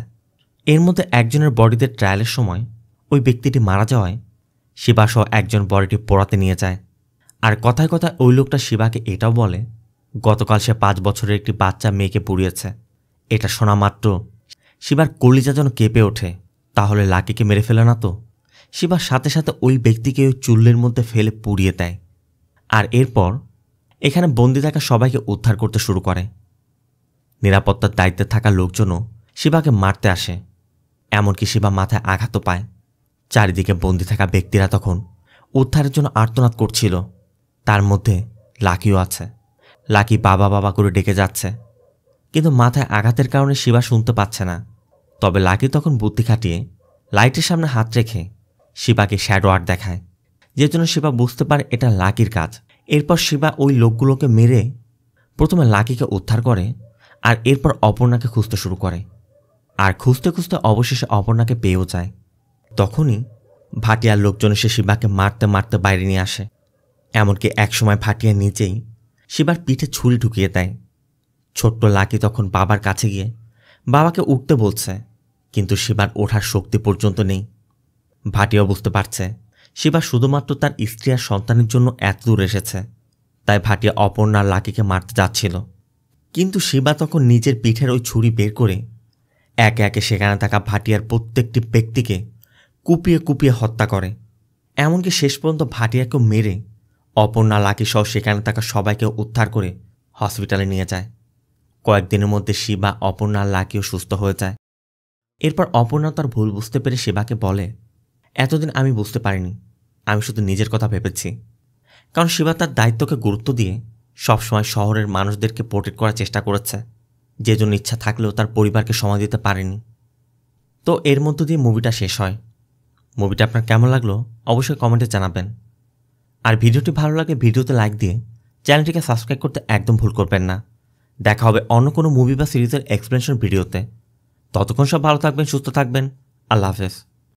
এর মধ্যে একজনের বডিতে ট্রায়ালের সময় ওই ব্যক্তিটি মারা যাওয়ায় শিবা সহ একজন বডিটি পোড়াতে নিয়ে যায়। আর কথায় কথায় ওই লোকটা শিবাকে এটাও বলে গতকাল সে 5 বছরের একটি বাচ্চা মেয়েকে পুড়িয়েছে। এটা শোনা মাত্র শিবার কলিজা যেন কেঁপে ওঠে। তাহলে লাকিকে মেরে ফেলে না তো? শিবার সাথে সাথে ওই ব্যক্তিকে ওই চুল্লির মধ্যে ফেলে পুড়িয়ে দেয়। আর এরপর এখানে বন্দি থাকা সবাইকে উদ্ধার করতে শুরু করে। নিরাপত্তার দায়িত্বে থাকা লোকজনও শিবাকে মারতে আসে, এমনকি শিবা মাথায় আঘাতও পায়। চারিদিকে বন্দি থাকা ব্যক্তিরা তখন উদ্ধারের জন্য আর্তনাদ করছিল। তার মধ্যে লাকিও আছে। লাকি বাবা বাবা করে ডেকে যাচ্ছে, কিন্তু মাথায় আঘাতের কারণে শিবা শুনতে পাচ্ছে না। তবে লাকি তখন বুদ্ধি খাটিয়ে লাইটের সামনে হাত রেখে শিবাকে শ্যাডো আর্ট দেখায়, যে জন্য শিবা বুঝতে পারে এটা লাকির কাজ। এরপর শিবা ওই লোকগুলোকে মেরে প্রথমে লাকিকে উদ্ধার করে, আর এরপর অপর্ণাকে খুঁজতে শুরু করে। আর খুঁজতে খুঁজতে অবশেষে অপর্ণাকে পেয়েও যায়। তখনই ভাটিয়ার লোকজন এসে শিবাকে মারতে মারতে বাইরে নিয়ে আসে। এমনকি একসময় ভাটিয়া নিজেই শিবার পিঠে ছুরি ঢুকিয়ে দেয়। ছোট্ট লাকি তখন বাবার কাছে গিয়ে বাবাকে উঠতে বলছে, কিন্তু শিবার ওঠার শক্তি পর্যন্ত নেই। ভাটিয়াও বুঝতে পারছে শিবা শুধুমাত্র তার স্ত্রী আর সন্তানের জন্য এত দূর এসেছে, তাই ভাটিয়া অপর্ণা আর লাকিকে মারতে যাচ্ছিল। কিন্তু শিবা তখন নিজের পিঠের ওই ছুরি বের করে একে একে সেখানে থাকা ভাটিয়ার প্রত্যেকটি ব্যক্তিকে কুপিয়ে কুপিয়ে হত্যা করে। এমনকি শেষ পর্যন্ত ভাটিয়াকেও মেরে অপর্ণা লাকি সহ সেখানে থাকা সবাইকে উদ্ধার করে হসপিটালে নিয়ে যায়। কয়েকদিনের মধ্যে শিবা, অপর্ণা আর লাকিও সুস্থ হয়ে যায়। এরপর অপর্ণা তার ভুল বুঝতে পেরে শিবাকে বলে, এতদিন আমি বুঝতে পারিনি, আমি শুধু নিজের কথা ভেবেছি। কারণ শিবা তার দায়িত্বকে গুরুত্ব দিয়ে সবসময় শহরের মানুষদেরকে প্রোটেক্ট করার চেষ্টা করেছে, যে জন্য ইচ্ছা থাকলেও তার পরিবারকে সময় দিতে পারেনি। তো এর মধ্য দিয়ে মুভিটা শেষ হয়। মুভিটা আপনার কেমন লাগলো অবশ্যই কমেন্টে জানাবেন। আর ভিডিওটি ভালো লাগলে ভিডিওতে লাইক দিয়ে চ্যানেলটিকে সাবস্ক্রাইব করতে একদম ভুল করবেন না। দেখা হবে অন্য কোনো মুভি বা সিরিজের এক্সপ্লেনেশন ভিডিওতে। ততক্ষণ সব ভালো থাকবেন, সুস্থ থাকবেন। আল্লাহ হাফেজ।